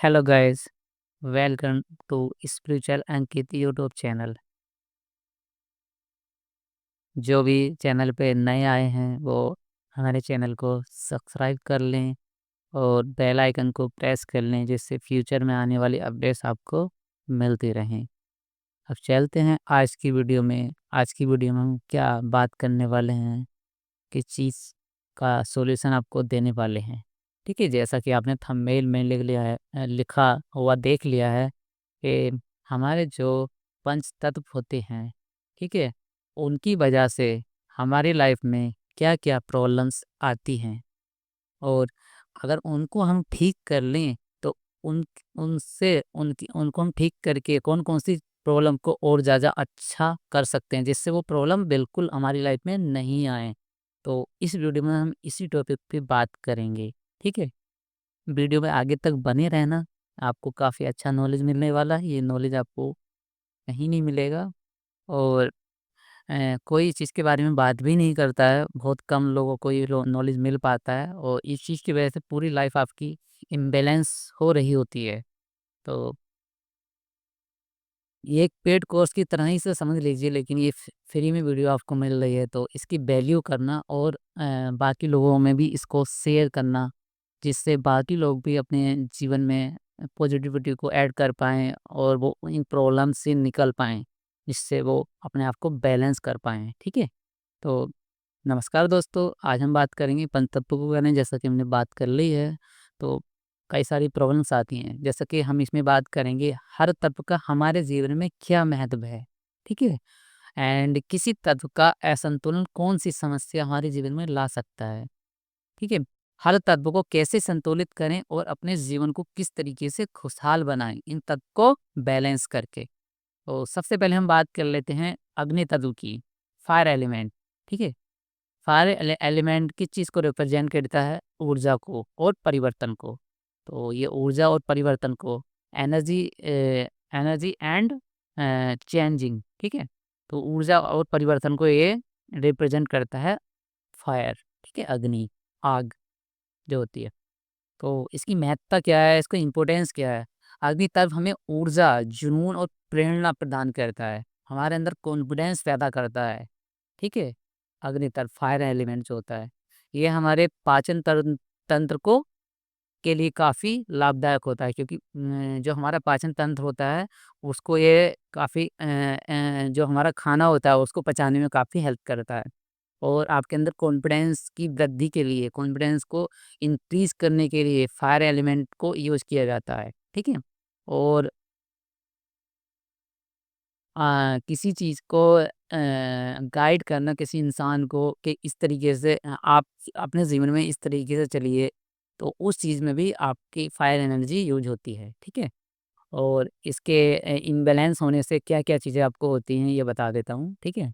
Hello guys, welcome to spiritual Ankit YouTube channel. जो भी channel पे नए आए हैं वो हमारे चैनल को सब्सक्राइब कर लें और बेल आइकन को प्रेस कर लें जिससे फ्यूचर में आने वाली अपडेट्स आपको मिलती रहें। अब चलते हैं आज की वीडियो में। आज की वीडियो में हम क्या बात करने वाले हैं, किस चीज़ का सॉल्यूशन आपको देने वाले हैं। ठीक है, जैसा कि आपने थंबनेल में लिख लिया है, लिखा हुआ देख लिया है कि हमारे जो पंच तत्व होते हैं, ठीक है, उनकी वजह से हमारी लाइफ में क्या-क्या प्रॉब्लम्स आती हैं और अगर उनको हम ठीक कर लें तो उन उनसे उनकी उनको हम ठीक करके कौन-कौन सी प्रॉब्लम को और ज़्यादा अच्छा कर सकते हैं जिससे वो प्रॉब्लम बिल्कुल हमारी लाइफ में नहीं आए। तो इस वीडियो में हम इसी टॉपिक पे बात करेंगे, ठीक है? वीडियो में आगे तक बने रहना, आपको काफ़ी अच्छा नॉलेज मिलने वाला है। ये नॉलेज आपको कहीं नहीं मिलेगा और कोई चीज़ के बारे में बात भी नहीं करता है, बहुत कम लोगों को ये नॉलेज मिल पाता है और इस चीज़ की वजह से पूरी लाइफ आपकी इम्बैलेंस हो रही होती है। तो ये एक पेड कोर्स की तरह ही से समझ लीजिए, लेकिन ये फ्री में वीडियो आपको मिल रही है तो इसकी वैल्यू करना और बाकी लोगों में भी इसको शेयर करना, जिससे बाकी लोग भी अपने जीवन में पॉजिटिविटी को ऐड कर पाएँ और वो इन प्रॉब्लम से निकल पाएँ, जिससे वो अपने आप को बैलेंस कर पाएँ। ठीक है? तो नमस्कार दोस्तों, आज हम बात करेंगे पंचतत्व के बारे में। जैसा कि हमने बात कर ली है, तो कई सारी प्रॉब्लम्स आती हैं। जैसा कि हम इसमें बात करेंगे हर तत्व का हमारे जीवन में क्या महत्व है, ठीक है? एंड किसी तत्व का असंतुलन कौन-सी समस्या हमारे जीवन में ला सकता है, ठीक है? हर तत्व को कैसे संतुलित करें और अपने जीवन को किस तरीके से खुशहाल बनाएँ, इन तत्व को बैलेंस करके। तो सबसे पहले हम बात कर लेते हैं अग्नि तत्व की, फायर एलिमेंट, ठीक है? फायर एलिमेंट किस चीज़ को रिप्रेजेंट करता है? ऊर्जा को और परिवर्तन को। तो ये ऊर्जा और परिवर्तन को एनर्जी एंड चेंजिंग, ठीक है? तो ऊर्जा और परिवर्तन को ये रिप्रेजेंट करता है फायर, ठीक है? अग्नि, आग जो होती है। तो इसकी महत्ता क्या है? इसका इम्पोर्टेंस क्या है? अग्नि तत्व हमें ऊर्जा, जुनून और प्रेरणा प्रदान करता है। हमारे अंदर कॉन्फिडेंस पैदा करता है। ठीक है? अग्नि फायर एलिमेंट जो होता है, ये हमारे पाचन तंत्र को के लिए काफ़ी लाभदायक होता है क्योंकि जो हमारा पाचन तंत्र होता है उसको ये काफ़ी जो हमारा खाना होता है उसको पचाने में काफ़ी हेल्प करता है। और आपके अंदर कॉन्फिडेंस की वृद्धि के लिए, कॉन्फिडेंस को इंक्रीज़ करने के लिए फायर एलिमेंट को यूज़ किया जाता है। ठीक है? और किसी चीज़ को गाइड करना किसी इंसान को कि इस तरीके से आप अपने जीवन में इस तरीके से चलिए, तो उस चीज़ में भी आपकी फायर एनर्जी यूज़ होती है, ठीक है? और इसके इम्बैलेंस होने से क्या-क्या चीज़ें आपको होती हैं, ये बता देता हूँ, ठीक है?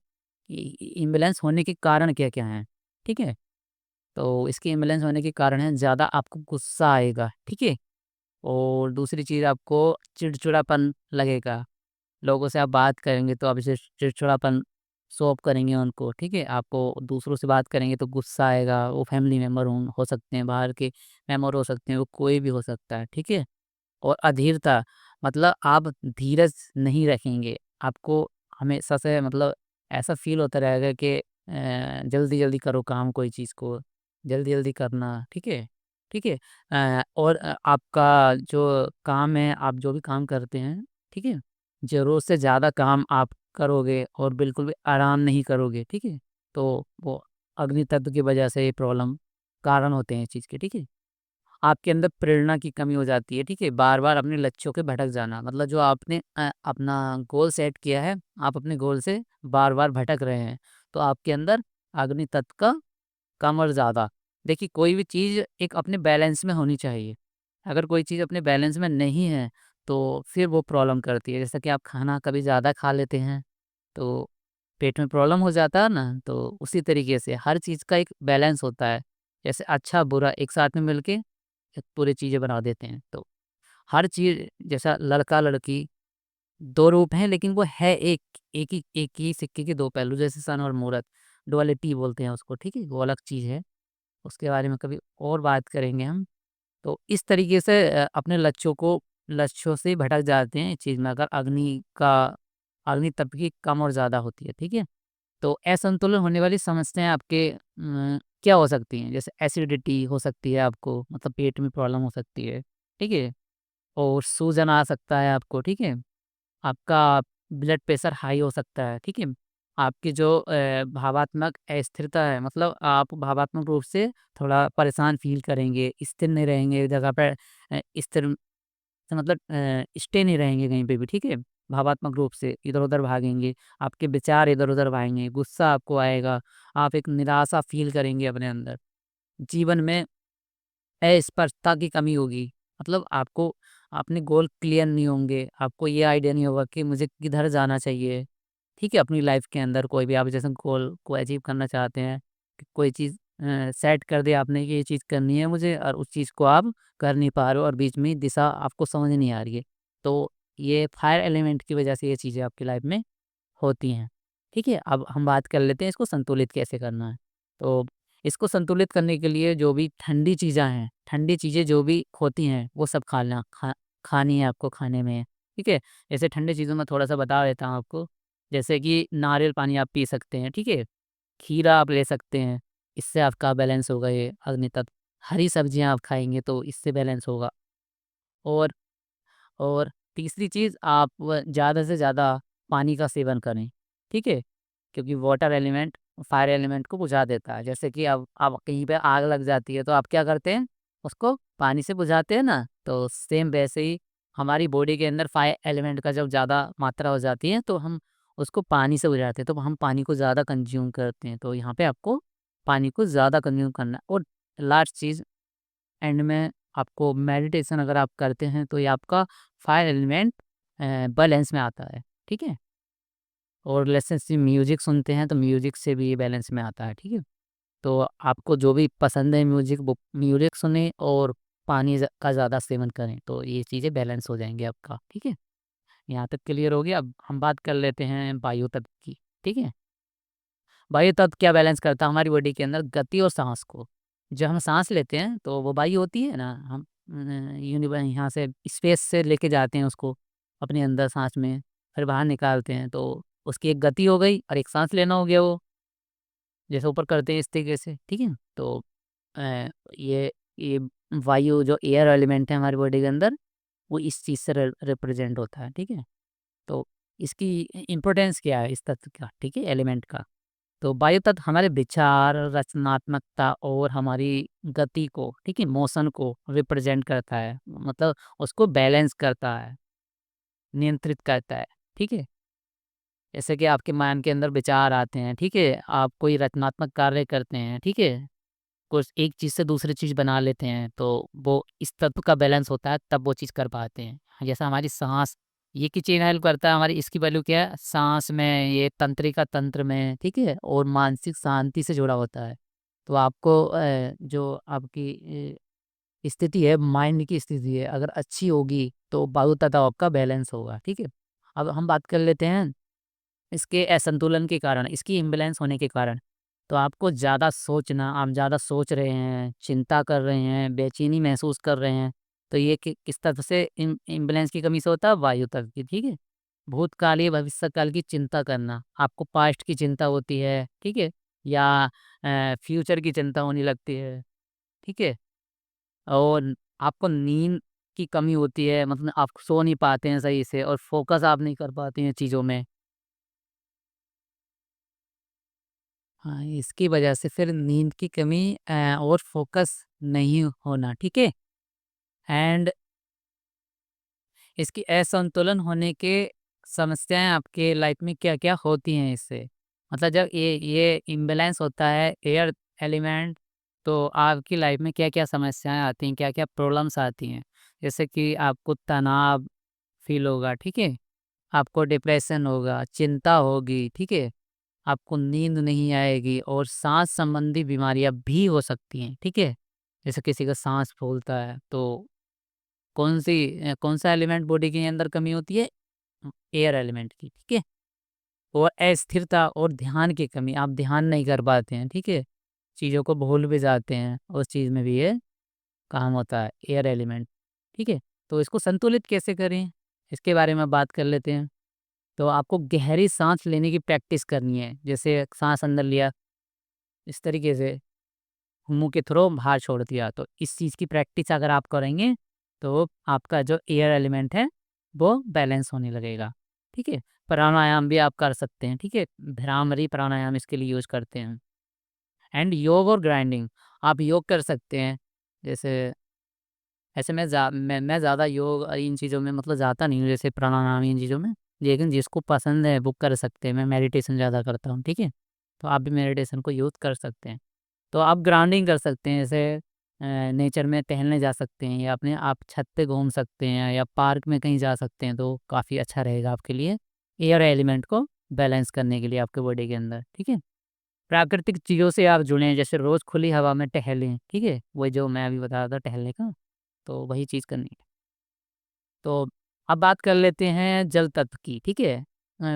इम्बैलेंस होने के कारण क्या-क्या हैं, ठीक है? तो इसके इम्बैलेंस होने के कारण है ज़्यादा आपको गुस्सा आएगा, ठीक है? और दूसरी चीज़ आपको चिड़चिड़ापन लगेगा। लोगों से आप बात करेंगे तो आप इसे चिड़चिड़ापन शो ऑफ करेंगे उनको, ठीक है? आपको दूसरों से बात करेंगे तो गुस्सा आएगा, वो फैमिली मेंबर हो सकते हैं, बाहर के मेंबर हो सकते हैं, वो कोई भी हो सकता है, ठीक है? और अधीरता मतलब आप धीरज नहीं रखेंगे, आपको हमेशा से मतलब ऐसा फ़ील होता रहेगा कि जल्दी-जल्दी करो काम कोई चीज़ को, जल्दी-जल्दी करना, ठीक है? ठीक है? और आपका जो काम है, आप जो भी काम करते हैं, ठीक है? ज़रूरत से ज़्यादा काम आप करोगे और बिल्कुल भी आराम नहीं करोगे, ठीक है? तो वो अग्नि तत्व की वजह से ये प्रॉब्लम कारण होते हैं इस चीज़ के, ठीक है? आपके अंदर प्रेरणा की कमी हो जाती है, ठीक है? बार-बार अपने लक्ष्यों के भटक जाना, मतलब जो आपने अपना गोल सेट किया है, आप अपने गोल से बार-बार भटक रहे हैं, तो आपके अंदर अग्नि तत्व का कम और ज़्यादा। देखिए, कोई भी चीज़ एक अपने बैलेंस में होनी चाहिए। अगर कोई चीज़ अपने बैलेंस में नहीं है, तो फिर वो प्रॉब्लम करती है। जैसा कि आप खाना कभी ज़्यादा खा लेते हैं, तो पेट में प्रॉब्लम हो जाता है ना, तो उसी तरीके से हर चीज़ का एक बैलेंस होता है। जैसे अच्छा-बुरा एक साथ में मिलके एक पूरी चीज़ें बना देते हैं। तो हर चीज़ जैसा लड़का-लड़की 2 रूप हैं लेकिन वो है एक, एक ही सिक्के के 2 पहलू जैसे सन और मूरत, डुअलिटी बोलते हैं उसको, ठीक है? वो अलग चीज़ है, उसके बारे में कभी और बात करेंगे हम। तो इस तरीके से अपने लक्ष्यों से भटक जाते हैं इस चीज़ में, अगर अग्नि तत्व की कम और ज़्यादा होती है, ठीक है? तो असंतुलन होने वाली समस्याएँ आपके क्या हो सकती हैं? जैसे एसिडिटी हो सकती है आपको, मतलब पेट में प्रॉब्लम हो सकती है, ठीक है? और सूजन आ सकता है आपको, ठीक है? आपका ब्लड प्रेशर हाई हो सकता है, ठीक है? आपकी जो भावात्मक अस्थिरता है, मतलब आप भावात्मक रूप से थोड़ा परेशान फ़ील करेंगे, स्थिर नहीं रहेंगे एक जगह पे, स्थिर तो मतलब स्टे नहीं रहेंगे कहीं पे भी, ठीक है? भावात्मक रूप से इधर-उधर भागेंगे, आपके विचार इधर-उधर भागेंगे, गुस्सा आपको आएगा, आप एक निराशा फ़ील करेंगे अपने अंदर। जीवन में स्पष्टता की कमी होगी, मतलब आपको अपने गोल क्लियर नहीं होंगे, आपको ये आइडिया नहीं होगा कि मुझे किधर जाना चाहिए, ठीक है? अपनी लाइफ़ के अंदर कोई भी आप जैसे गोल को अचीव करना चाहते हैं, कि कोई चीज़ सेट कर दिया आपने कि ये चीज़ करनी है मुझे और उस चीज़ को आप कर नहीं पा रहे हो और बीच में दिशा आपको समझ नहीं आ रही है। तो ये फायर एलिमेंट की वजह से ये चीज़ें आपकी लाइफ़ में होती हैं, ठीक है? अब हम बात कर लेते हैं इसको संतुलित कैसे करना है। तो इसको संतुलित करने के लिए जो भी ठंडी चीज़ें जो भी होती हैं, वो सब खानी है आपको खाने में, ठीक है? जैसे ठंडी चीज़ों में थोड़ा-सा बता देता हूँ आपको, जैसे कि नारियल पानी आप पी सकते हैं, ठीक है? खीरा आप ले सकते हैं, इससे आपका बैलेंस होगा ये अग्नि तत्व। हरी सब्जियाँ आप खाएँगे तो इससे बैलेंस होगा। और और तीसरी चीज़ आप ज़्यादा से ज़्यादा पानी का सेवन करें, ठीक है? क्योंकि वाटर एलिमेंट फायर एलिमेंट को बुझा देता है। जैसे कि अब कहीं पे आग लग जाती है तो आप क्या करते हैं? उसको पानी से बुझाते हैं ना? तो सेम वैसे ही हमारी बॉडी के अंदर फायर एलिमेंट का जब ज़्यादा मात्रा हो जाती है तो हम उसको पानी से बुझाते हैं। तो हम पानी को ज़्यादा कंज़्यूम करते हैं। तो यहाँ पे आपको पानी को ज़्यादा कंज़्यूम करना है। और लास्ट चीज़ एंड में आपको मेडिटेशन अगर आप करते हैं तो ये आपका फायर एलिमेंट बैलेंस में आता है, ठीक है? और जैसे से म्यूजिक सुनते हैं तो म्यूजिक से भी ये बैलेंस में आता है, ठीक है? तो आपको जो भी पसंद है म्यूजिक वो म्यूजिक सुनें और पानी का ज़्यादा सेवन करें तो ये चीज़ें बैलेंस हो जाएंगे आपका, ठीक है? यहाँ तक क्लियर हो गया। अब हम बात कर लेते हैं वायु तत्व की, ठीक है? वायु तत्व क्या बैलेंस करता है हमारी बॉडी के अंदर गति और सांस को। जब हम सांस लेते हैं तो वो वायु होती है ना, हम यहाँ से स्पेस से लेके जाते हैं उसको अपने अंदर सांस में, फिर बाहर निकालते हैं तो उसकी एक गति हो गई और एक सांस लेना हो गया वो, जैसे ऊपर करते हैं इस तरीके से, ठीक है? तो अ, ये वायु जो एयर एलिमेंट है हमारी बॉडी के अंदर, वो इस चीज़ से रिप्रेजेंट होता है, ठीक है? तो इसकी इम्पोर्टेंस क्या है इस तत्व का, ठीक है, एलिमेंट का? तो वायु तत्व हमारे विचार, रचनात्मकता और हमारी गति को, ठीक है, मोशन को रिप्रेजेंट करता है, मतलब उसको बैलेंस करता है, नियंत्रित करता है, ठीक है? जैसे कि आपके माइंड के अंदर विचार आते हैं, ठीक है? आप कोई रचनात्मक कार्य करते हैं, ठीक है? कुछ एक चीज़ से दूसरी चीज़ बना लेते हैं, तो वो इस तत्व का बैलेंस होता है, तब वो चीज़ कर पाते हैं। जैसे हमारी साँस, ये किस चीज़ में हेल्प करता है हमारी, इसकी वैल्यू क्या है? साँस में, ये तंत्रिका तंत्र में, ठीक है? और मानसिक शांति से जुड़ा होता है। तो आपको जो आपकी स्थिति है, माइंड की स्थिति है, अगर अच्छी होगी, तो वायु तत्व आपका बैलेंस होगा, ठीक है? अब हम बात कर लेते हैं इसके असंतुलन के कारण, इसकी इम्बैलेंस होने के कारण, तो आपको ज़्यादा सोचना, आप ज़्यादा सोच रहे हैं, चिंता कर रहे हैं, बेचैनी महसूस कर रहे हैं, तो ये किस तरह से इम्बैलेंस की कमी से होता है? वायु तत्व की, ठीक है? भूतकाल या भविष्यकाल की चिंता करना, आपको पास्ट की चिंता होती है, ठीक है? या फ्यूचर की चिंता होने लगती है, ठीक है? और आपको नींद की कमी होती है, मतलब आप सो नहीं पाते हैं सही से और फ़ोकस आप नहीं कर पाते हैं चीज़ों में। हाँ, इसकी वजह से फिर नींद की कमी और फ़ोकस नहीं होना, ठीक है? एंड इसकी असंतुलन होने के समस्याएँ आपके लाइफ़ में क्या-क्या होती हैं इससे? मतलब जब ये इम्बैलेंस होता है एयर एलिमेंट, तो आपकी लाइफ़ में क्या-क्या समस्याएँ आती हैं, क्या-क्या प्रॉब्लम्स आती हैं? जैसे कि आपको तनाव फ़ील होगा, ठीक है? आपको डिप्रेशन होगा, चिंता होगी, ठीक है? आपको नींद नहीं आएगी और सांस संबंधी बीमारियां भी हो सकती हैं, ठीक है? जैसे किसी का सांस फूलता है तो कौन सा एलिमेंट बॉडी के अंदर कमी होती है? एयर एलिमेंट की, ठीक है? और अस्थिरता और ध्यान की कमी, आप ध्यान नहीं कर पाते हैं, ठीक है? चीज़ों को भूल भी जाते हैं, उस चीज़ में भी ये काम होता है एयर एलिमेंट, ठीक है? तो इसको संतुलित कैसे करें, इसके बारे में बात कर लेते हैं। तो आपको गहरी साँस लेने की प्रैक्टिस करनी है। जैसे साँस अंदर लिया, इस तरीके से मुँह के थ्रू बाहर छोड़ दिया। तो इस चीज़ की प्रैक्टिस अगर आप करेंगे, तो आपका जो एयर एलिमेंट है, वो बैलेंस होने लगेगा, ठीक है? प्राणायाम भी आप कर सकते हैं, ठीक है? भ्रामरी प्राणायाम इसके लिए यूज़ करते हैं। एंड योग और ग्राइंडिंग, आप योग कर सकते हैं। जैसे ऐसे मैं ज़्यादा योग इन चीज़ों में मतलब जाता नहीं हूँ, जैसे प्राणायाम इन चीज़ों में, लेकिन जिसको पसंद है वो कर सकते हैं। मैं मेडिटेशन ज़्यादा करता हूँ, ठीक है? तो आप भी मेडिटेशन को यूज़ कर सकते हैं। तो आप ग्राउंडिंग कर सकते हैं, जैसे नेचर में टहलने जा सकते हैं, या अपने आप छत पे घूम सकते हैं, या पार्क में कहीं जा सकते हैं, तो काफ़ी अच्छा रहेगा आपके लिए, एयर एलिमेंट को बैलेंस करने के लिए आपके बॉडी के अंदर, ठीक है? प्राकृतिक चीज़ों से आप जुड़ें, जैसे रोज़ खुली हवा में टहलें, ठीक है? वही जो मैं अभी बता रहा था टहलने का, तो वही चीज़ करनी है। तो अब बात कर लेते हैं जल तत्व की, ठीक है?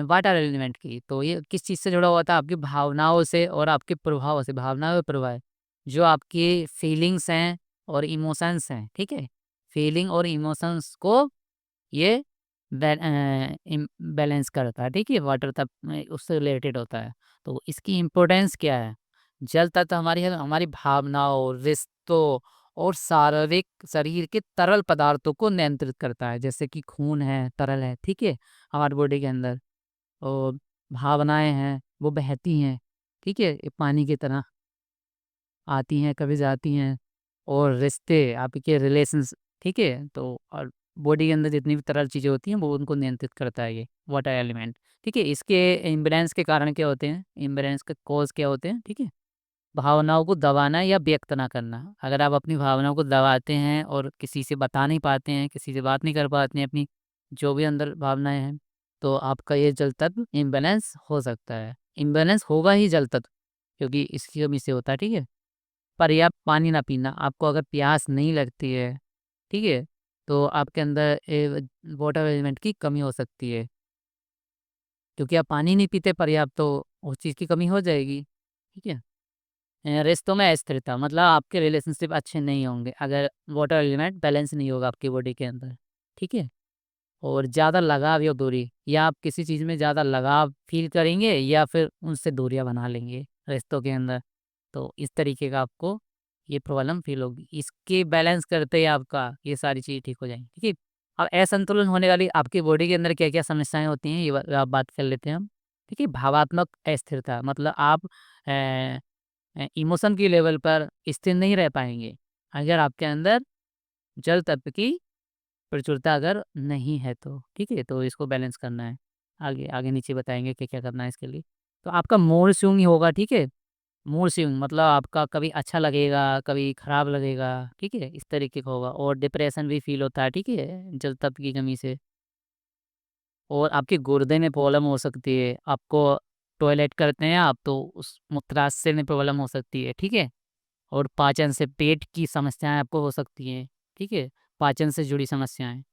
वाटर एलिमेंट की। तो ये किस चीज़ से जुड़ा हुआ था? आपकी भावनाओं से और आपके प्रभावों से। भावना और प्रभाव, जो आपकी फीलिंग्स हैं और इमोशंस हैं, ठीक है? फीलिंग और इमोशंस को ये बैलेंस करता है, ठीक है? वाटर तत्व में उससे रिलेटेड होता है। तो इसकी इम्पोर्टेंस क्या है? जल तत्व हमारी भावनाओं, रिश्तों और शारीरिक शरीर के तरल पदार्थों को नियंत्रित करता है। जैसे कि खून है, तरल है, ठीक है? हमारी बॉडी के अंदर, और भावनाएँ हैं, वो बहती हैं, ठीक है? ये पानी की तरह आती हैं, कभी जाती हैं। और रिश्ते, आपके रिलेशंस, ठीक है? तो और बॉडी के अंदर जितनी भी तरल चीज़ें होती हैं, वो उनको नियंत्रित करता है ये वाटर एलिमेंट, ठीक है? इसके इम्बैलेंस के कारण क्या होते हैं? इम्बैलेंस के कॉज़ क्या होते हैं, ठीक है? भावनाओं को दबाना या व्यक्त ना करना। अगर आप अपनी भावनाओं को दबाते हैं और किसी से बता नहीं पाते हैं, किसी से बात नहीं कर पाते हैं अपनी जो भी अंदर भावनाएँ हैं, तो आपका ये जल तत्व इम्बैलेंस हो सकता है। इम्बैलेंस होगा ही जल तत्व, क्योंकि इसकी कमी से होता है, ठीक है? पर्याप्त पानी ना पीना, आपको अगर प्यास नहीं लगती है, ठीक है? तो आपके अंदर वाटर एलिमेंट की कमी हो सकती है, क्योंकि आप पानी नहीं पीते पर्याप्त, तो उस चीज़ की कमी हो जाएगी, ठीक है? रिश्तों में अस्थिरता, मतलब आपके रिलेशनशिप अच्छे नहीं होंगे अगर वाटर एलिमेंट बैलेंस नहीं होगा आपकी बॉडी के अंदर, ठीक है? और ज़्यादा लगाव या दूरी, या आप किसी चीज़ में ज़्यादा लगाव फ़ील करेंगे या फिर उनसे दूरियाँ बना लेंगे रिश्तों के अंदर। तो इस तरीके का आपको ये प्रॉब्लम फ़ील होगी। इसके बैलेंस करते ही आपका ये सारी चीज़ें ठीक हो जाएँगी, ठीक है? अब असंतुलन होने वाली आपकी बॉडी के अंदर क्या-क्या समस्याएँ होती हैं, ये आप बात कर लेते हैं हम, ठीक है? भावात्मक अस्थिरता, मतलब आप अ इमोशन की लेवल पर स्थिर नहीं रह पाएँगे, अगर आपके अंदर जल तत्व की प्रचुरता अगर नहीं है तो, ठीक है? तो इसको बैलेंस करना है। आगे आगे नीचे बताएँगे क्या-क्या करना है इसके लिए। तो आपका मूड स्विंग होगा, ठीक है? मूड स्विंग मतलब आपका कभी अच्छा लगेगा, कभी खराब लगेगा, ठीक है? इस तरीके का होगा, और डिप्रेशन भी फ़ील होता है, ठीक है? जल तत्व की कमी से। और आपके गुर्दे में प्रॉब्लम हो सकती है। आपको टॉयलेट करते हैं आप, तो उस मूत्राशय में प्रॉब्लम हो सकती है, ठीक है? और पाचन से पेट की समस्याएँ आपको हो सकती हैं, ठीक है? पाचन से जुड़ी समस्याएँ।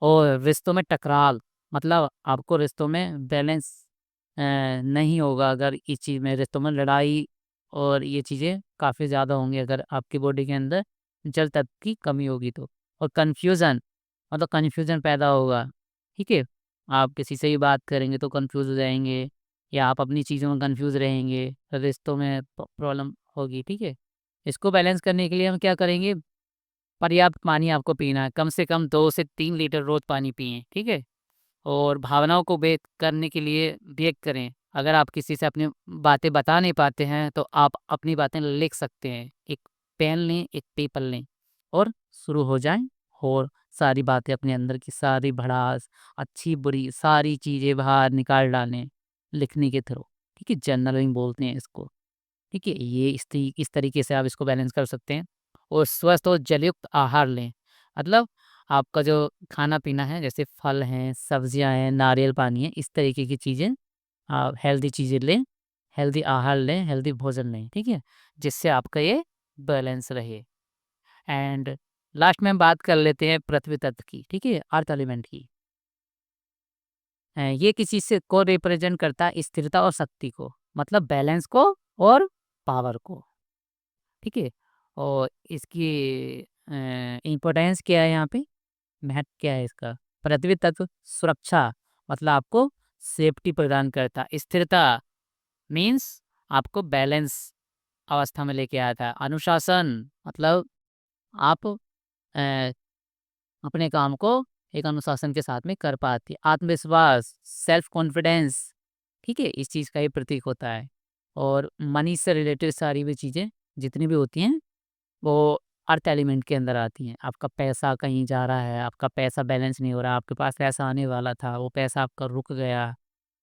और रिश्तों में टकराव, मतलब आपको रिश्तों में बैलेंस नहीं होगा अगर इस चीज़ में, रिश्तों में लड़ाई और ये चीज़ें काफ़ी ज़्यादा होंगी अगर आपकी बॉडी के अंदर जल तत्व की कमी होगी तो। और कन्फ्यूज़न, मतलब कन्फ्यूज़न पैदा होगा, ठीक है? आप किसी से भी बात करेंगे तो कन्फ्यूज़ हो जाएँगे, या आप अपनी चीज़ों में कन्फ्यूज़ रहेंगे, रिश्तों में प्रॉब्लम होगी, ठीक है? इसको बैलेंस करने के लिए हम क्या करेंगे? पर्याप्त पानी आपको पीना है, कम से कम 2 से 3 लीटर रोज़ पानी पिएँ, ठीक है? और भावनाओं को व्यक्त करने के लिए व्यक्त करें। अगर आप किसी से अपनी बातें बता नहीं पाते हैं, तो आप अपनी बातें लिख सकते हैं। एक पेन लें, एक पेपर लें और शुरू हो जाएँ, और सारी बातें अपने अंदर की सारी भड़ास, अच्छी-बुरी सारी चीज़ें बाहर निकाल डालें, लिखने के थ्रू, ठीक है? जर्नलिंग बोलते हैं इसको। ठीक है? ये इस तरीके से आप इसको बैलेंस कर सकते हैं। और स्वस्थ और जलयुक्त आहार लें। मतलब आपका जो खाना-पीना है, जैसे फल हैं, सब्जियाँ हैं, नारियल पानी है, इस तरीके की चीज़ें आप हेल्दी चीज़ें लें, हेल्दी आहार लें, हेल्दी भोजन लें, ठीक है? जिससे आपका ये बैलेंस रहे। एंड लास्ट में हम बात कर लेते हैं पृथ्वी तत्व की, ठीक है? अर्थ एलिमेंट की। ये किसी से को रिप्रेजेंट करता है स्थिरता और शक्ति को, मतलब बैलेंस को और पावर को। ठीक है? और इसकी इम्पोर्टेंस क्या है यहाँ पे, महत्व क्या है इसका? पृथ्वी तत्व सुरक्षा, मतलब आपको सेफ्टी प्रदान करता है। स्थिरता मीन्स आपको बैलेंस अवस्था में लेके आता है। अनुशासन मतलब आप अ, अपने काम को एक अनुशासन के साथ में कर पाती है। आत्मविश्वास, सेल्फ कॉन्फिडेंस, ठीक है, इस चीज़ का ये प्रतीक होता है। और मनी से रिलेटेड सारी भी चीज़ें जितनी भी होती हैं वो अर्थ एलिमेंट के अंदर आती हैं। आपका पैसा कहीं जा रहा है, आपका पैसा बैलेंस नहीं हो रहा, आपके पास पैसा आने वाला था, वो पैसा आपका रुक गया,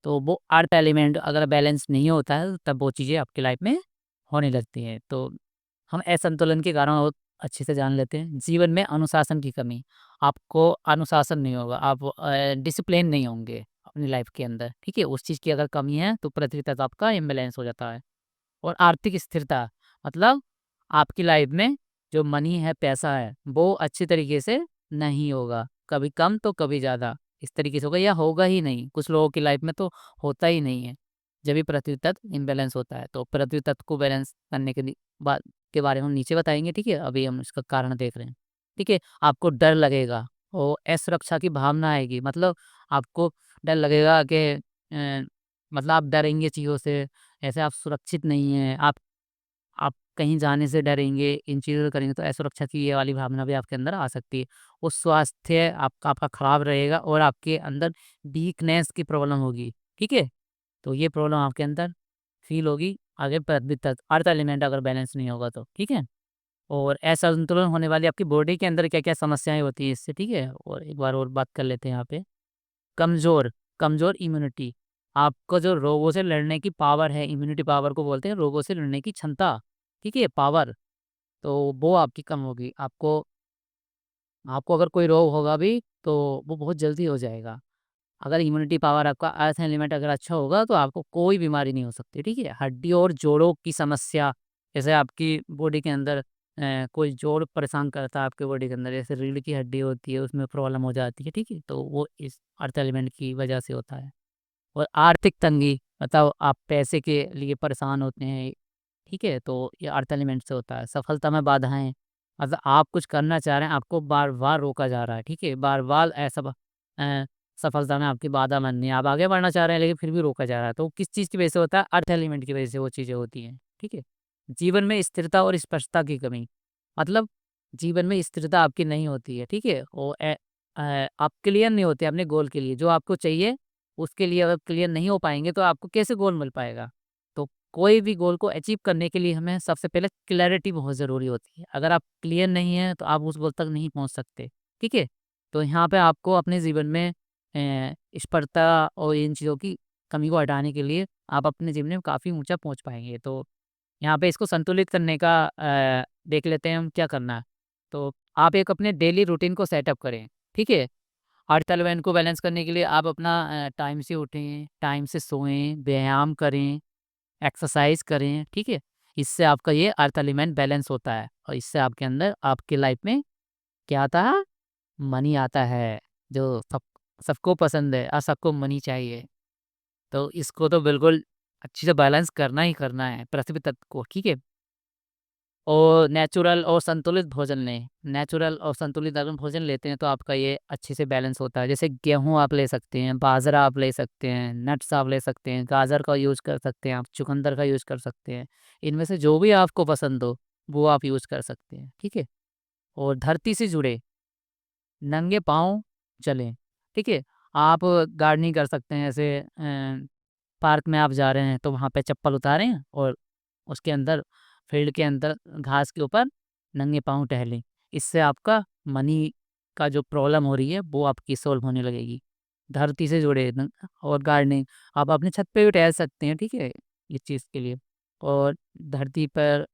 तो वो अर्थ एलिमेंट अगर बैलेंस नहीं होता है, तब वो चीज़ें आपकी लाइफ में होने लगती हैं। तो हम असंतुलन के कारण और अच्छे से जान लेते हैं। जीवन में अनुशासन की कमी, आपको अनुशासन नहीं होगा, आप डिसिप्लिन नहीं होंगे अपनी लाइफ के अंदर, ठीक है? उस चीज़ की अगर कमी है, तो पृथ्वी तत्व आपका इम्बैलेंस हो जाता है। और आर्थिक स्थिरता मतलब आपकी लाइफ में जो मनी है, पैसा है, वो अच्छी तरीके से नहीं होगा। कभी कम तो कभी ज़्यादा, इस तरीके से होगा या होगा ही नहीं। कुछ लोगों की लाइफ में तो होता ही नहीं है। जब भी पृथ्वी तत्व इम्बैलेंस होता है, तो पृथ्वी तत्व को बैलेंस करने के बारे में हम नीचे बताएँगे, ठीक है? अभी हम इसका कारण देख रहे हैं, ठीक है? आपको डर लगेगा और असुरक्षा की भावना आएगी, मतलब आपको डर लगेगा कि मतलब आप डरेंगे चीज़ों से, ऐसे आप सुरक्षित नहीं हैं, आप कहीं जाने से डरेंगे, इन चीज़ों से करेंगे तो असुरक्षा की ये वाली भावना भी आपके अंदर आ सकती है। और स्वास्थ्य आपका खराब रहेगा और आपके अंदर वीकनेस की प्रॉब्लम होगी, ठीक है? तो ये प्रॉब्लम आपके अंदर फ़ील होगी आगे पृथ्वी तक, अर्थ एलिमेंट अगर बैलेंस नहीं होगा तो, ठीक है? और असंतुलन होने वाली आपकी बॉडी के अंदर क्या-क्या समस्याएँ होती हैं इससे, ठीक है? और एक बार और बात कर लेते हैं यहाँ पे। कमज़ोर, कमज़ोर इम्यूनिटी, आपको जो रोगों से लड़ने की पावर है, इम्यूनिटी पावर को बोलते हैं, रोगों से लड़ने की क्षमता, ठीक है? पावर, तो वो आपकी कम होगी। आपको आपको अगर कोई रोग होगा भी, तो वो बहुत जल्दी हो जाएगा। अगर इम्यूनिटी पावर आपका अर्थ एलिमेंट अगर अच्छा होगा, तो आपको कोई बीमारी नहीं हो सकती, ठीक है? हड्डी और जोड़ों की समस्या, जैसे आपकी बॉडी के अंदर कोई जोड़ परेशान करता है आपके बॉडी के अंदर, जैसे रीढ़ की हड्डी होती है, उसमें प्रॉब्लम हो जाती है, ठीक है? तो वो इस अर्थ एलिमेंट की वजह से होता है। और आर्थिक तंगी, मतलब आप पैसे के लिए परेशान होते हैं, ठीक है? तो ये अर्थ एलिमेंट से होता है। सफलता में बाधाएँ, मतलब आप कुछ करना चाह रहे हैं, आपको बार-बार रोका जा रहा है, ठीक है? बार-बार अ, सफलता में आपकी बाधा बन रही है। आप आगे बढ़ना चाह रहे हैं, लेकिन फिर भी रोका जा रहा है। तो किस चीज़ की वजह से होता है? अर्थ एलिमेंट की वजह से वो चीज़ें होती हैं, ठीक है? जीवन में स्थिरता और स्पष्टता की कमी, मतलब जीवन में स्थिरता आपकी नहीं होती है, ठीक है? आप क्लियर नहीं होते अपने गोल के लिए, जो आपको चाहिए उसके लिए अगर क्लियर नहीं हो पाएँगे, तो आपको कैसे गोल मिल पाएगा? तो कोई भी गोल को अचीव करने के लिए हमें सबसे पहले क्लैरिटी बहुत ज़रूरी होती है। अगर आप क्लियर नहीं हैं, तो आप उस गोल तक नहीं पहुँच सकते, ठीक है? तो यहाँ पे आपको अपने जीवन में स्पर्धा और इन चीज़ों की कमी को हटाने के लिए आप अपने जीवन में काफ़ी ऊँचा पहुँच पाएँगे। तो यहाँ पे इसको संतुलित करने का देख लेते हैं हम क्या करना है। तो आप एक अपने डेली रूटीन को सेटअप करें, ठीक है? अर्थ एलिमेंट को बैलेंस करने के लिए आप अपना टाइम से उठें, टाइम से सोएँ, व्यायाम करें, एक्सरसाइज़ करें, ठीक है? इससे आपका ये अर्थ एलिमेंट बैलेंस होता है और इससे आपके अंदर आपकी लाइफ में क्या आता है? मनी आता है, जो सबको पसंद है और सबको मनी चाहिए। तो इसको तो बिल्कुल अच्छे से बैलेंस करना ही करना है पृथ्वी तत्व को, ठीक है? और नेचुरल और संतुलित भोजन लें। नेचुरल और संतुलित अगर भोजन लेते हैं, तो आपका ये अच्छे से बैलेंस होता है। जैसे गेहूँ आप ले सकते हैं, बाजरा आप ले सकते हैं, नट्स आप ले सकते हैं, गाजर का यूज़ कर सकते हैं आप, चुकंदर का यूज़ कर सकते हैं। इनमें से जो भी आपको पसंद हो, वो आप यूज़ कर सकते हैं, ठीक है? और धरती से जुड़े, नंगे पाँव चलें, ठीक है? आप गार्डनिंग कर सकते हैं, ऐसे पार्क में आप जा रहे हैं, तो वहाँ पे चप्पल उतारें और उसके अंदर, फील्ड के अंदर घास के ऊपर नंगे पाँव टहलें। इससे आपका मनी का जो प्रॉब्लम हो रही है, वो आपकी सॉल्व होने लगेगी। धरती से जुड़े और गार्डनिंग आप अपनी छत पे भी टहल सकते हैं, ठीक है? इस चीज़ के लिए। और धरती पर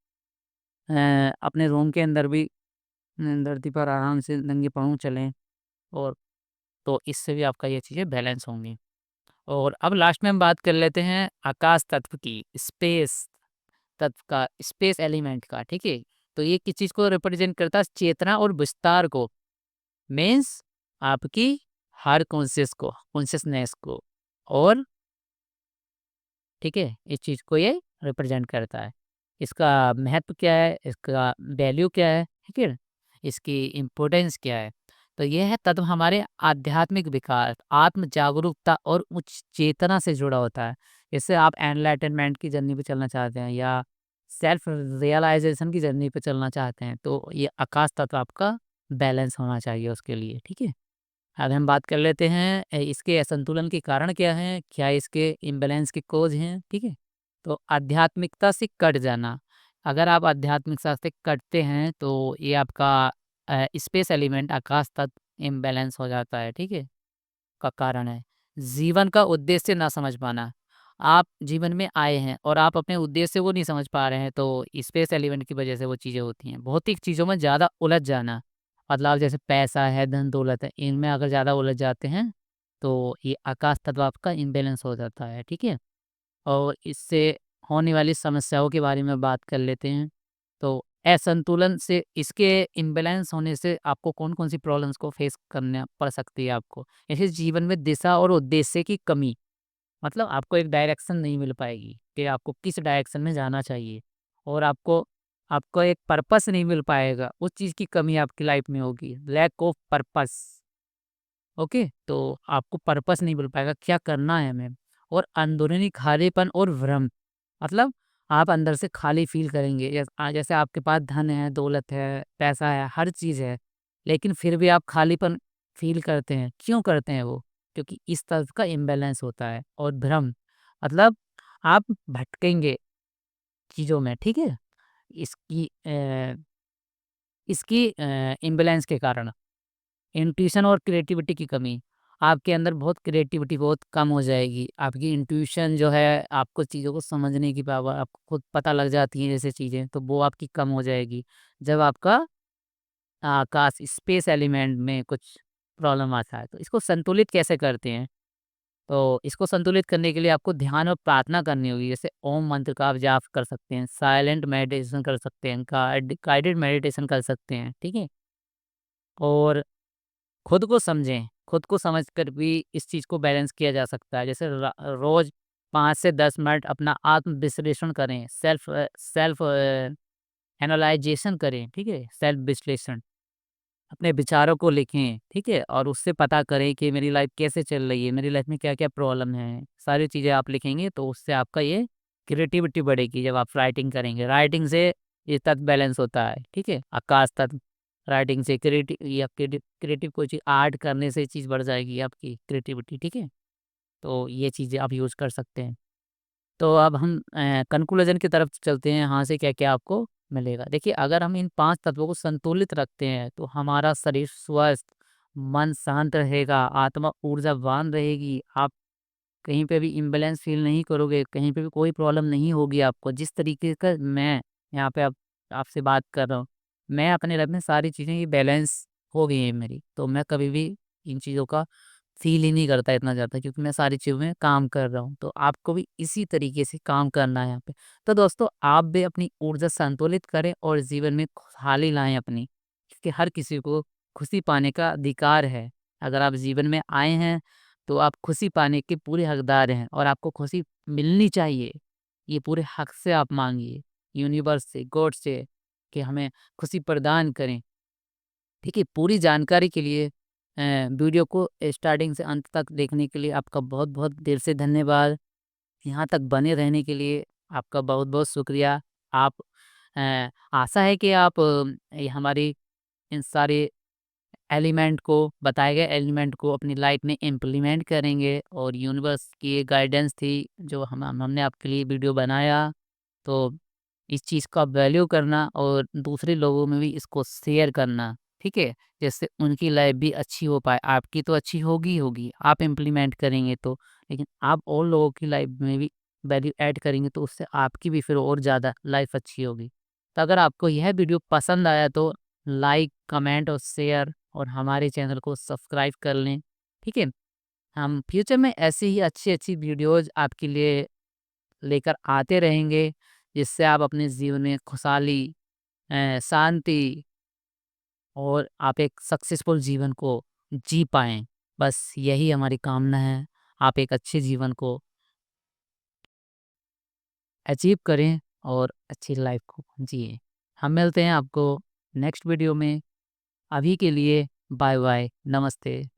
अपने रूम के अंदर भी धरती पर आराम से नंगे पाँव चलें, और तो इससे भी आपका ये चीज़ें बैलेंस होंगी। और अब लास्ट में हम बात कर लेते हैं आकाश तत्व की, स्पेस तत्व का, स्पेस एलिमेंट का, ठीक है? तो ये किस चीज़ को रिप्रेजेंट करता है? चेतना और विस्तार को, मीन्स आपकी हर कॉन्शियसनेस को, और ठीक है, इस चीज़ को ये रिप्रेजेंट करता है। इसका महत्व क्या है? इसका वैल्यू क्या है? ठीक है? इसकी इम्पोर्टेंस क्या है। तो ये है तत्व हमारे आध्यात्मिक विकास, आत्म जागरूकता और उच्च चेतना से जुड़ा होता है। जैसे आप एनलाइटनमेंट की जर्नी पे चलना चाहते हैं या सेल्फ रियलाइज़ेशन की जर्नी पे चलना चाहते हैं, तो ये आकाश तत्व आपका बैलेंस होना चाहिए उसके लिए, ठीक है? अब हम बात कर लेते हैं इसके असंतुलन के कारण क्या हैं? क्या इसके इम्बैलेंस के कॉज़ हैं? ठीक है? तो आध्यात्मिकता से कट जाना, अगर आप आध्यात्मिकता से कटते हैं तो ये आपका स्पेस एलिमेंट आकाश तत्व इम्बैलेंस हो जाता है, ठीक है? का कारण है। जीवन का उद्देश्य ना समझ पाना, आप जीवन में आए हैं और आप अपने उद्देश्य को नहीं समझ पा रहे हैं, तो स्पेस एलिमेंट की वजह से वो चीज़ें होती हैं। भौतिक चीज़ों में ज़्यादा उलझ जाना, मतलब जैसे पैसा है, धन-दौलत है, इनमें अगर ज़्यादा उलझ जाते हैं, तो ये आकाश तत्व आपका इम्बैलेंस हो जाता है, ठीक है? और इससे होने वाली समस्याओं के बारे में बात कर लेते हैं। तो असंतुलन से, इसके इम्बैलेंस होने से आपको कौन-कौन सी प्रॉब्लम्स को फेस करना पड़ सकती है आपको। जैसे जीवन में दिशा और उद्देश्य की कमी, मतलब आपको एक डायरेक्शन नहीं मिल पाएगी कि आपको किस डायरेक्शन में जाना चाहिए और आपको आपको एक पर्पस नहीं मिल पाएगा, उस चीज़ की कमी आपकी लाइफ में होगी, लैक ऑफ पर्पस। ओके, तो आपको पर्पस नहीं मिल पाएगा क्या करना है हमें। और अंदरूनी खालीपन और भ्रम, मतलब आप अंदर से खाली फील करेंगे, जैसे आपके पास धन है, दौलत है, पैसा है, हर चीज़ है, लेकिन फिर भी आप खालीपन फील करते हैं। क्यों करते हैं वो? क्योंकि इस तरफ का इम्बैलेंस होता है। और भ्रम, मतलब आप भटकेंगे चीज़ों में, ठीक है? इसकी इम्बैलेंस के कारण इंट्यूशन और क्रिएटिविटी की कमी, आपके अंदर बहुत क्रिएटिविटी बहुत कम हो जाएगी। आपकी इंट्यूशन जो है, आपको चीज़ों को समझने की पावर, आपको खुद पता लग जाती हैं जैसे चीज़ें, तो वो आपकी कम हो जाएगी। जब आपका आकाश स्पेस एलिमेंट में कुछ प्रॉब्लम आता है, तो इसको संतुलित कैसे करते हैं? तो इसको संतुलित करने के लिए आपको ध्यान और प्रार्थना करनी होगी। जैसे ओम मंत्र का आप जाप कर सकते हैं, साइलेंट मेडिटेशन कर सकते हैं, गाइडेड मेडिटेशन कर सकते हैं, ठीक है? और खुद को समझें, खुद को समझकर भी इस चीज़ को बैलेंस किया जा सकता है। जैसे रोज़ 5 से 10 मिनट अपना आत्म विश्लेषण करें, सेल्फ एनालाइज़ेशन करें, ठीक है? सेल्फ विश्लेषण, अपने विचारों को लिखें, ठीक है? और उससे पता करें कि मेरी लाइफ़ कैसे चल रही है, मेरी लाइफ़ में क्या-क्या प्रॉब्लम है। सारी चीज़ें आप लिखेंगे तो उससे आपका ये क्रिएटिविटी बढ़ेगी जब आप राइटिंग करेंगे। राइटिंग से ये तत्व बैलेंस होता है, ठीक है? आकाश तत्व राइटिंग से क्रिएटिव कोई चीज़ आर्ट करने से चीज़ बढ़ जाएगी आपकी क्रिएटिविटी, ठीक है? तो ये चीज़ें आप यूज़ कर सकते हैं। तो अब हम कंक्लूज़न की तरफ चलते हैं, यहाँ से क्या-क्या आपको मिलेगा। देखिए, अगर हम इन 5 तत्वों को संतुलित रखते हैं, तो हमारा शरीर स्वस्थ, मन शांत रहेगा, आत्मा ऊर्जावान रहेगी, आप कहीं पे भी इम्बैलेंस फ़ील नहीं करोगे, कहीं पे भी कोई प्रॉब्लम नहीं होगी आपको। जिस तरीके का मैं यहाँ पे अब आपसे बात कर रहा हूँ, मैं अपने लाइफ़ में सारी चीज़ें ये बैलेंस हो गई हैं मेरी, तो मैं कभी भी इन चीज़ों का फ़ील ही नहीं करता इतना ज़्यादा, क्योंकि मैं सारी चीज़ों में काम कर रहा हूँ। तो आपको भी इसी तरीके से काम करना है यहाँ पे। तो दोस्तों, आप भी अपनी ऊर्जा संतुलित करें और जीवन में खुशहाली लाएँ अपनी, क्योंकि हर किसी को खुशी पाने का अधिकार है। अगर आप जीवन में आए हैं, तो आप खुशी पाने के पूरे हकदार हैं और आपको खुशी मिलनी चाहिए। ये पूरे हक से आप माँगिए, यूनिवर्स से, गॉड से, कि हमें खुशी प्रदान करें। ठीक है? पूरी जानकारी के लिए वीडियो को स्टार्टिंग से अंत तक देखने के लिए आपका बहुत-बहुत दिल से धन्यवाद। यहाँ तक बने रहने के लिए आपका बहुत-बहुत शुक्रिया। आप आशा है कि आप ये हमारी इन सारे एलिमेंट को, बताए गए एलिमेंट को अपनी लाइफ में इम्प्लीमेंट करेंगे और यूनिवर्स की ये गाइडेंस थी जो हमने आपके लिए वीडियो बनाया। तो इस चीज़ का वैल्यू करना और दूसरे लोगों में भी इसको शेयर करना, ठीक है? जिससे उनकी लाइफ भी अच्छी हो पाए। आपकी तो अच्छी होगी ही होगी, आप इम्प्लीमेंट करेंगे तो, लेकिन आप और लोगों की लाइफ में भी वैल्यू ऐड करेंगे तो उससे आपकी भी फिर और ज़्यादा लाइफ अच्छी होगी। तो अगर आपको यह वीडियो पसंद आया तो लाइक, कमेंट और शेयर और हमारे चैनल को सब्सक्राइब कर लें, ठीक है? हम फ्यूचर में ऐसी ही अच्छी-अच्छी वीडियोज़ आपके लिए लेकर आते रहेंगे, जिससे आप अपने जीवन में खुशहाली, शांति और आप एक सक्सेसफुल जीवन को जी पाएँ। बस यही हमारी कामना है। आप एक अच्छे जीवन को अचीव करें और अच्छी लाइफ को जिएँ। हम मिलते हैं आपको नेक्स्ट वीडियो में। अभी के लिए बाय-बाय, नमस्ते।